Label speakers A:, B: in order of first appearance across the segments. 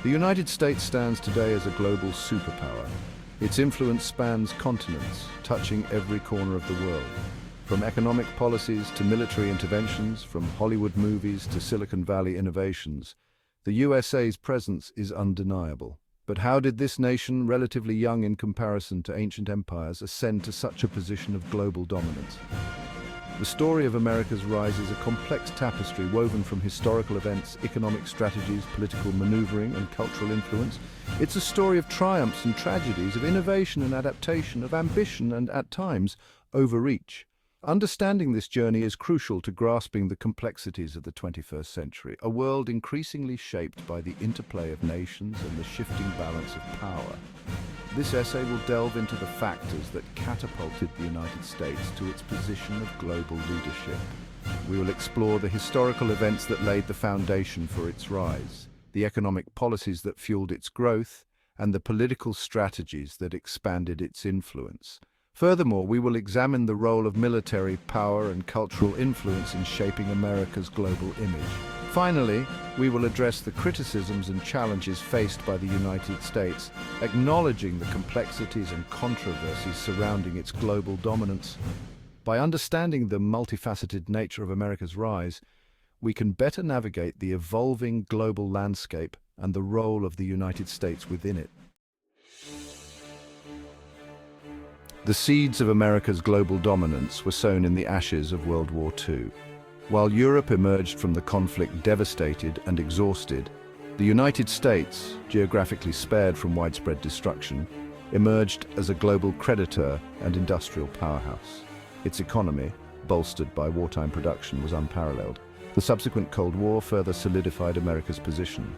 A: The United States stands today as a global superpower. Its influence spans continents, touching every corner of the world. From economic policies to military interventions, from Hollywood movies to Silicon Valley innovations, the USA's presence is undeniable. But how did this nation, relatively young in comparison to ancient empires, ascend to such a position of global dominance? The story of America's rise is a complex tapestry woven from historical events, economic strategies, political maneuvering, and cultural influence. It's a story of triumphs and tragedies, of innovation and adaptation, of ambition and, at times, overreach. Understanding this journey is crucial to grasping the complexities of the 21st century, a world increasingly shaped by the interplay of nations and the shifting balance of power. This essay will delve into the factors that catapulted the United States to its position of global leadership. We will explore the historical events that laid the foundation for its rise, the economic policies that fueled its growth, and the political strategies that expanded its influence. Furthermore, we will examine the role of military power and cultural influence in shaping America's global image. Finally, we will address the criticisms and challenges faced by the United States, acknowledging the complexities and controversies surrounding its global dominance. By understanding the multifaceted nature of America's rise, we can better navigate the evolving global landscape and the role of the United States within it. The seeds of America's global dominance were sown in the ashes of World War II. While Europe emerged from the conflict devastated and exhausted, the United States, geographically spared from widespread destruction, emerged as a global creditor and industrial powerhouse. Its economy, bolstered by wartime production, was unparalleled. The subsequent Cold War further solidified America's position.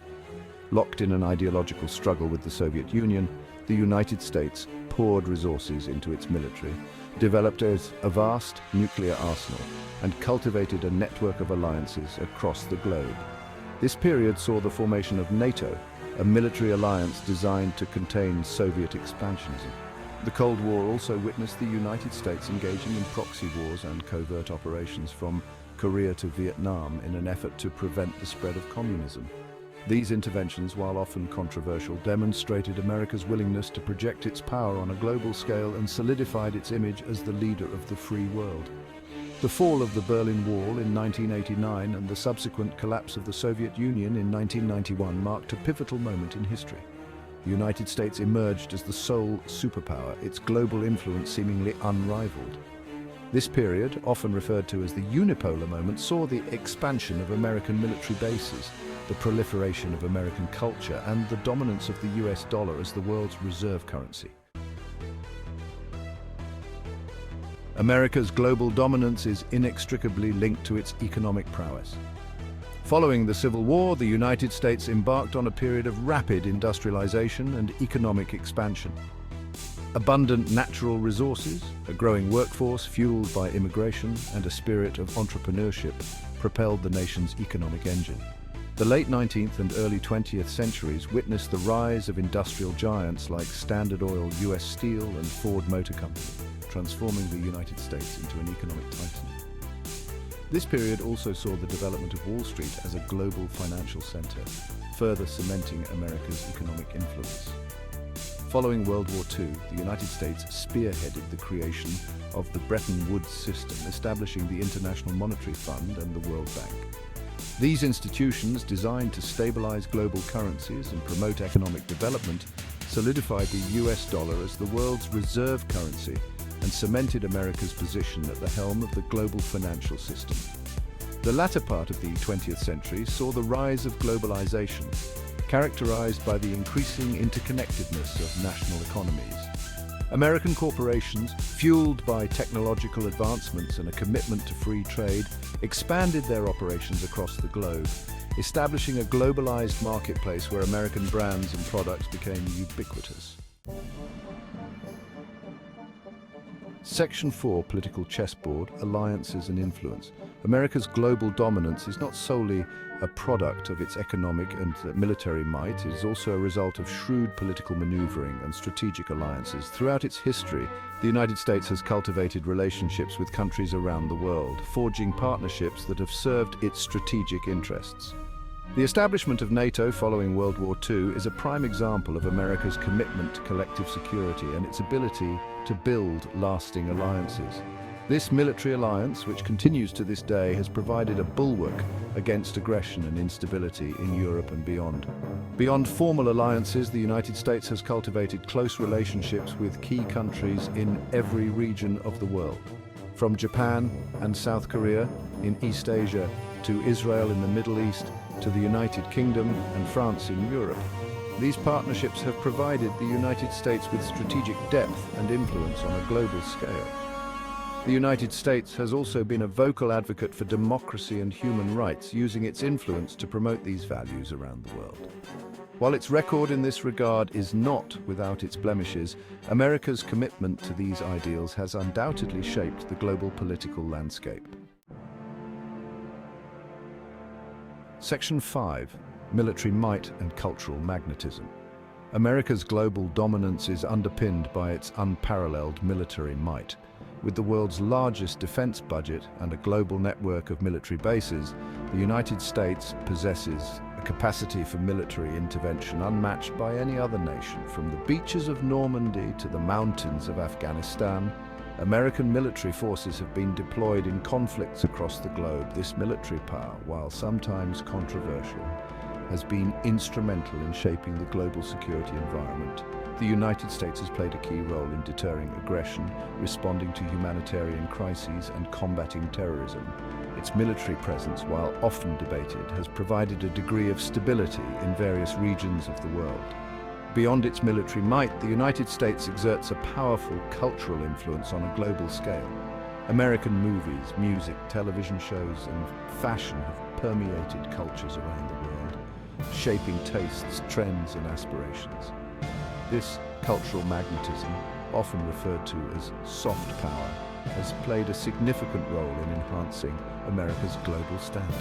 A: Locked in an ideological struggle with the Soviet Union, the United States poured resources into its military, developed a vast nuclear arsenal, and cultivated a network of alliances across the globe. This period saw the formation of NATO, a military alliance designed to contain Soviet expansionism. The Cold War also witnessed the United States engaging in proxy wars and covert operations from Korea to Vietnam in an effort to prevent the spread of communism. These interventions, while often controversial, demonstrated America's willingness to project its power on a global scale and solidified its image as the leader of the free world. The fall of the Berlin Wall in 1989 and the subsequent collapse of the Soviet Union in 1991 marked a pivotal moment in history. The United States emerged as the sole superpower, its global influence seemingly unrivaled. This period, often referred to as the unipolar moment, saw the expansion of American military bases, the proliferation of American culture, and the dominance of the US dollar as the world's reserve currency. America's global dominance is inextricably linked to its economic prowess. Following the Civil War, the United States embarked on a period of rapid industrialization and economic expansion. Abundant natural resources, a growing workforce fueled by immigration, and a spirit of entrepreneurship propelled the nation's economic engine. The late 19th and early 20th centuries witnessed the rise of industrial giants like Standard Oil, US Steel, and Ford Motor Company, transforming the United States into an economic titan. This period also saw the development of Wall Street as a global financial center, further cementing America's economic influence. Following World War II, the United States spearheaded the creation of the Bretton Woods system, establishing the International Monetary Fund and the World Bank. These institutions, designed to stabilize global currencies and promote economic development, solidified the US dollar as the world's reserve currency and cemented America's position at the helm of the global financial system. The latter part of the 20th century saw the rise of globalization, characterized by the increasing interconnectedness of national economies. American corporations, fueled by technological advancements and a commitment to free trade, expanded their operations across the globe, establishing a globalized marketplace where American brands and products became ubiquitous. Section 4, Political Chessboard, Alliances and Influence. America's global dominance is not solely a product of its economic and military might. It is also a result of shrewd political maneuvering and strategic alliances. Throughout its history, the United States has cultivated relationships with countries around the world, forging partnerships that have served its strategic interests. The establishment of NATO following World War II is a prime example of America's commitment to collective security and its ability to build lasting alliances. This military alliance, which continues to this day, has provided a bulwark against aggression and instability in Europe and beyond. Beyond formal alliances, the United States has cultivated close relationships with key countries in every region of the world. From Japan and South Korea in East Asia to Israel in the Middle East to the United Kingdom and France in Europe. These partnerships have provided the United States with strategic depth and influence on a global scale. The United States has also been a vocal advocate for democracy and human rights, using its influence to promote these values around the world. While its record in this regard is not without its blemishes, America's commitment to these ideals has undoubtedly shaped the global political landscape. Section 5. Military might and cultural magnetism. America's global dominance is underpinned by its unparalleled military might. With the world's largest defense budget and a global network of military bases, the United States possesses a capacity for military intervention unmatched by any other nation. From the beaches of Normandy to the mountains of Afghanistan, American military forces have been deployed in conflicts across the globe. This military power, while sometimes controversial, has been instrumental in shaping the global security environment. The United States has played a key role in deterring aggression, responding to humanitarian crises, and combating terrorism. Its military presence, while often debated, has provided a degree of stability in various regions of the world. Beyond its military might, the United States exerts a powerful cultural influence on a global scale. American movies, music, television shows, and fashion have permeated cultures around the world, shaping tastes, trends, and aspirations. This cultural magnetism, often referred to as soft power, has played a significant role in enhancing America's global standing.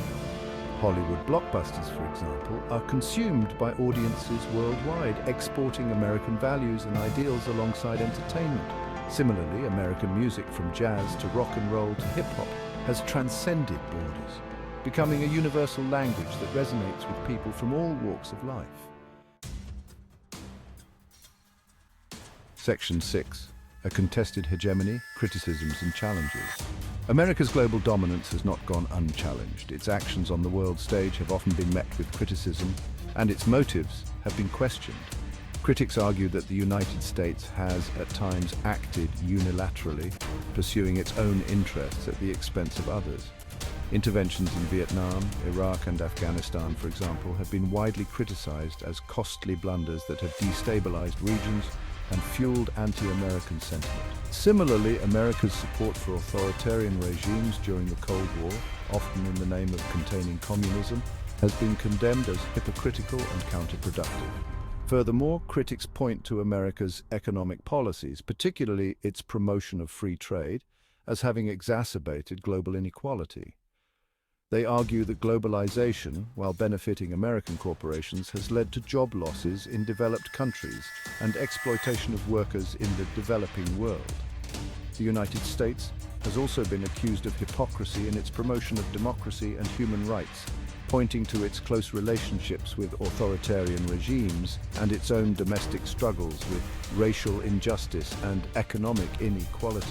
A: Hollywood blockbusters, for example, are consumed by audiences worldwide, exporting American values and ideals alongside entertainment. Similarly, American music, from jazz to rock and roll to hip-hop, has transcended borders, becoming a universal language that resonates with people from all walks of life. Section 6. A contested hegemony, criticisms and challenges. America's global dominance has not gone unchallenged. Its actions on the world stage have often been met with criticism, and its motives have been questioned. Critics argue that the United States has at times acted unilaterally, pursuing its own interests at the expense of others. Interventions in Vietnam, Iraq and Afghanistan, for example, have been widely criticized as costly blunders that have destabilized regions and fueled anti-American sentiment. Similarly, America's support for authoritarian regimes during the Cold War, often in the name of containing communism, has been condemned as hypocritical and counterproductive. Furthermore, critics point to America's economic policies, particularly its promotion of free trade, as having exacerbated global inequality. They argue that globalization, while benefiting American corporations, has led to job losses in developed countries and exploitation of workers in the developing world. The United States has also been accused of hypocrisy in its promotion of democracy and human rights, pointing to its close relationships with authoritarian regimes and its own domestic struggles with racial injustice and economic inequality.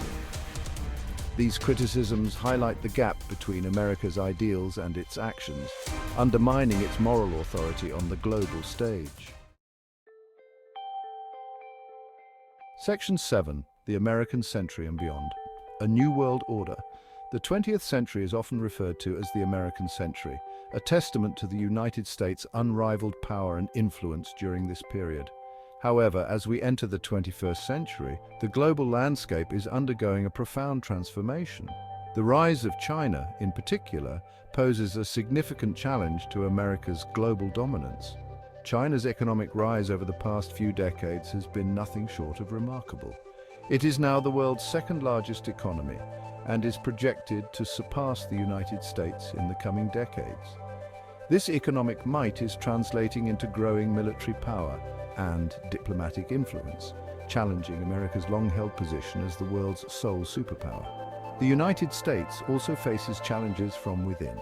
A: These criticisms highlight the gap between America's ideals and its actions, undermining its moral authority on the global stage. Section 7. The American Century and Beyond. A New World Order. The 20th century is often referred to as the American century, a testament to the United States' unrivaled power and influence during this period. However, as we enter the 21st century, the global landscape is undergoing a profound transformation. The rise of China, in particular, poses a significant challenge to America's global dominance. China's economic rise over the past few decades has been nothing short of remarkable. It is now the world's second-largest economy and is projected to surpass the United States in the coming decades. This economic might is translating into growing military power and diplomatic influence, challenging America's long-held position as the world's sole superpower. The United States also faces challenges from within.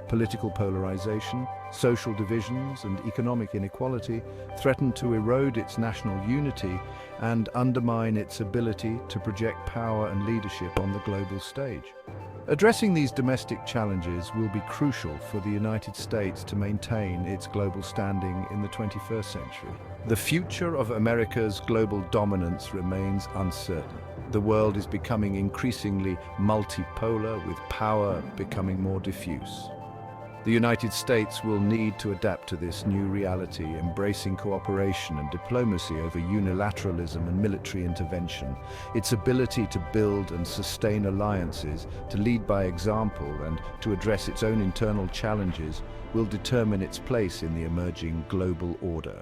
A: Political polarization, social divisions, and economic inequality threaten to erode its national unity and undermine its ability to project power and leadership on the global stage. Addressing these domestic challenges will be crucial for the United States to maintain its global standing in the 21st century. The future of America's global dominance remains uncertain. The world is becoming increasingly multipolar, with power becoming more diffuse. The United States will need to adapt to this new reality, embracing cooperation and diplomacy over unilateralism and military intervention. Its ability to build and sustain alliances, to lead by example, and to address its own internal challenges will determine its place in the emerging global order.